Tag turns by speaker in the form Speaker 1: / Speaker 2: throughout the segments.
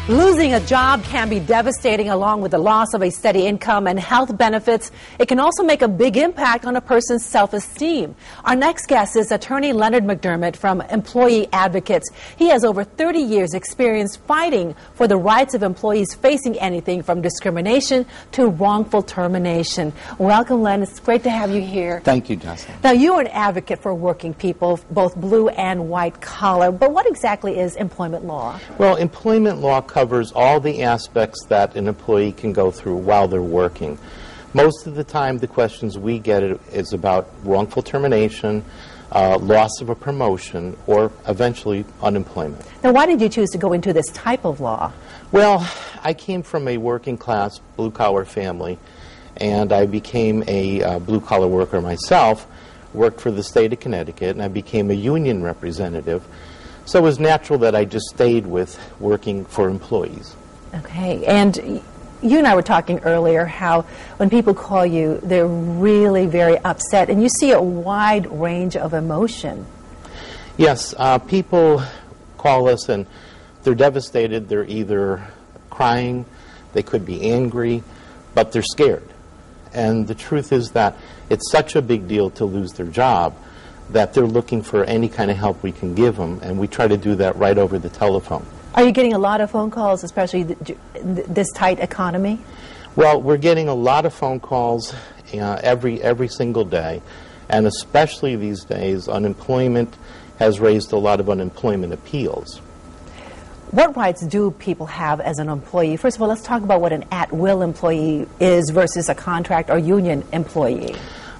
Speaker 1: Losing a job can be devastating, along with the loss of a steady income and health benefits. It can also make a big impact on a person's self-esteem. Our next guest is attorney Leonard McDermott from Employee Advocates. He has over 30 years experience fighting for the rights of employees facing anything from discrimination to wrongful termination. Welcome, Len. It's great to have you here.
Speaker 2: Thank you, Jocelyn.
Speaker 1: Now, you're an advocate for working people, both blue and white collar, but what exactly is employment law?
Speaker 2: Well, employment law covers all the aspects that an employee can go through while they're working. Most of the time, the questions we get is about wrongful termination, loss of a promotion, or eventually unemployment.
Speaker 1: Now, why did you choose to go into this type of law?
Speaker 2: Well, I came from a working-class, blue-collar family, and I became a blue-collar worker myself, worked for the state of Connecticut, and I became a union representative. So it was natural that I just stayed with working for employees. Okay,
Speaker 1: and you and I were talking earlier how when people call you, they're really very upset, and you see a wide range of emotion.
Speaker 2: Yes, people call us and they're devastated. They're either crying, they could be angry, but they're scared. And the truth is that it's such a big deal to lose their job that they're looking for any kind of help we can give them, and we try to do that right over the telephone.
Speaker 1: Are you getting a lot of phone calls, especially this tight economy?
Speaker 2: Well, we're getting a lot of phone calls every single day, and especially these days, unemployment has raised a lot of unemployment appeals.
Speaker 1: What rights do people have as an employee? First of all, let's talk about what an at-will employee is versus a contract or union employee.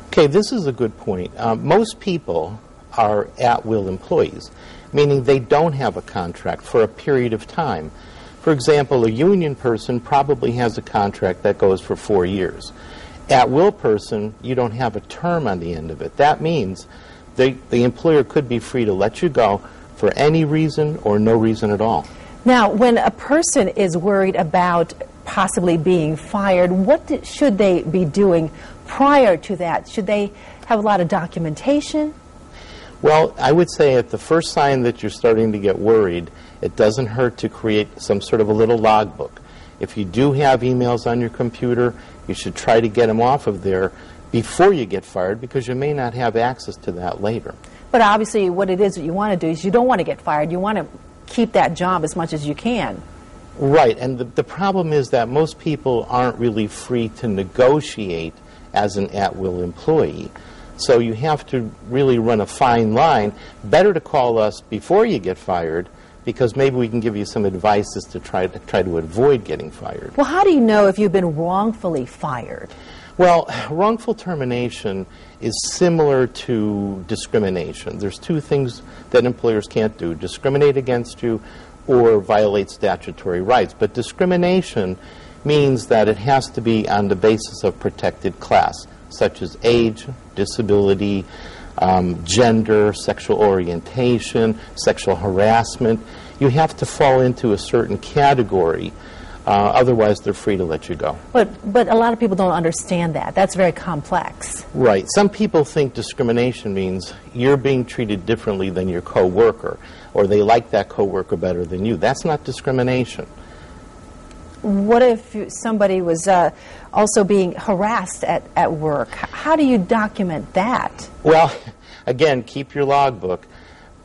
Speaker 2: Okay, this is a good point. Most people are at-will employees, meaning they don't have a contract for a period of time. For example, a union person probably has a contract that goes for 4 years. At-will person, you don't have a term on the end of it. That means the employer could be free to let you go for any reason or no reason at all.
Speaker 1: Now, when a person is worried about possibly being fired, what should they be doing prior to that? Should they have a lot of documentation?
Speaker 2: Well, I would say at the first sign that you're starting to get worried, it doesn't hurt to create some sort of a little logbook. If you do have emails on your computer, you should try to get them off of there before you get fired, because you may not have access to that later.
Speaker 1: But obviously what it is that you want to do is you don't want to get fired. You want to keep that job as much as you can.
Speaker 2: Right, and the problem is that most people aren't really free to negotiate as an at-will employee. So you have to really run a fine line. Better to call us before you get fired, because maybe we can give you some advice as to try to avoid getting fired.
Speaker 1: Well, how do you know if you've been wrongfully fired?
Speaker 2: Well, wrongful termination is similar to discrimination. There's two things that employers can't do: discriminate against you or violate statutory rights. But discrimination means that it has to be on the basis of protected class, such as age, disability, gender, sexual orientation, sexual harassment. You have to fall into a certain category. Otherwise, they're free to let you go.
Speaker 1: But a lot of people don't understand that. That's very complex.
Speaker 2: Right. Some people think discrimination means you're being treated differently than your coworker, or they like that coworker better than you. That's not discrimination.
Speaker 1: What if somebody was also being harassed at work? How do you document that?
Speaker 2: Well, again, keep your logbook.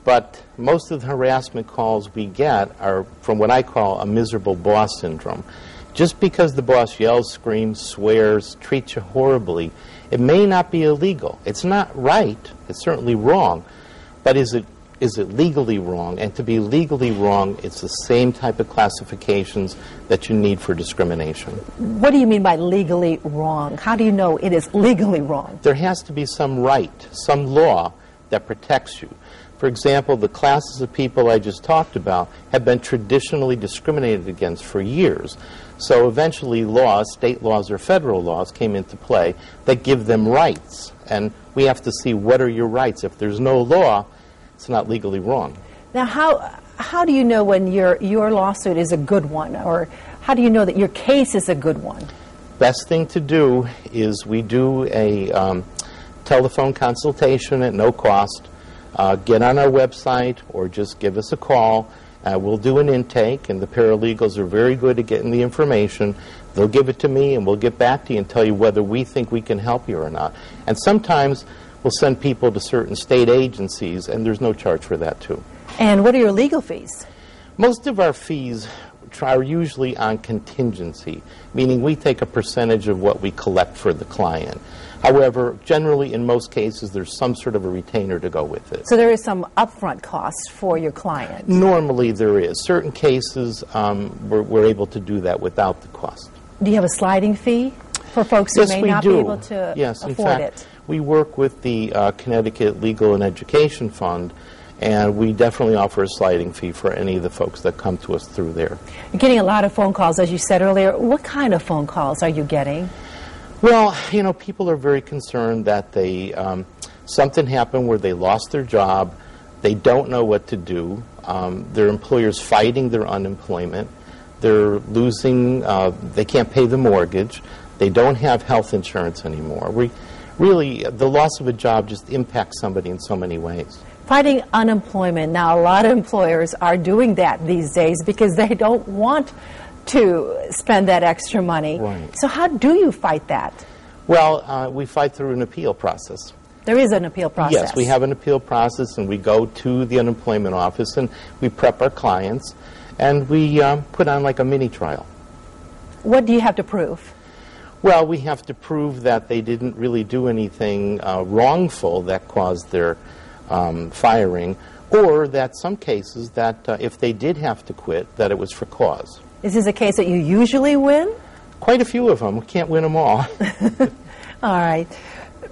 Speaker 2: But most of the harassment calls we get are from what I call a miserable boss syndrome. Just because the boss yells, screams, swears, treats you horribly, it may not be illegal. It's not right. It's certainly wrong. But is it legally wrong? And to be legally wrong, it's the same type of classifications that you need for discrimination.
Speaker 1: What do you mean by legally wrong? How do you know it is legally wrong?
Speaker 2: There has to be some right, some law that protects you. For example, the classes of people I just talked about have been traditionally discriminated against for years. So eventually laws, state laws or federal laws, came into play that give them rights. And we have to see, what are your rights? If there's no law, it's not legally wrong.
Speaker 1: Now, how do you know when your lawsuit is a good one? Or how do you know that your case is a good one?
Speaker 2: Best thing to do is we do a telephone consultation at no cost. Get on our website or just give us a call, We'll do an intake, and the paralegals are very good at getting the information. They'll give it to me, and we'll get back to you and tell you whether we think we can help you or not. And sometimes we'll send people to certain state agencies, and there's no charge for that, too.
Speaker 1: And what are your legal fees?
Speaker 2: Most of our fees are usually on contingency, meaning we take a percentage of what we collect for the client. However, generally, in most cases, there's some sort of a retainer to go with it.
Speaker 1: So there is some upfront cost for your client?
Speaker 2: Normally there is. Certain cases, we're able to do that without the cost.
Speaker 1: Do you have a sliding fee for folks who may not be able to afford it?
Speaker 2: We work with the Connecticut Legal and Education Fund, and we definitely offer a sliding fee for any of the folks that come to us through there.
Speaker 1: You're getting a lot of phone calls, as you said earlier. What kind of phone calls are you getting?
Speaker 2: Well, you know, people are very concerned that they something happened where they lost their job, they don't know what to do, their employer's fighting their unemployment, they're losing, they can't pay the mortgage, they don't have health insurance anymore. Really, the loss of a job just impacts somebody in so many ways.
Speaker 1: Fighting unemployment. Now, a lot of employers are doing that these days because they don't want to spend that extra money.
Speaker 2: Right.
Speaker 1: So how do you fight that?
Speaker 2: Well, we fight through an appeal process.
Speaker 1: There is an appeal process.
Speaker 2: Yes, we have an appeal process, and we go to the unemployment office, and we prep our clients, and we put on like a mini trial.
Speaker 1: What do you have to prove?
Speaker 2: Well, we have to prove that they didn't really do anything wrongful that caused their firing, or that some cases that if they did have to quit, that it was for cause.
Speaker 1: Is this a case that you usually win?
Speaker 2: Quite a few of them. We can't win them all.
Speaker 1: All right.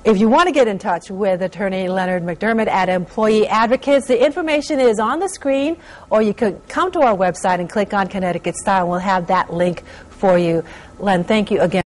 Speaker 1: If you want to get in touch with Attorney Leonard McDermott at Employee Advocates, the information is on the screen, or you could come to our website and click on Connecticut Style. We'll have that link for you. Len, thank you again.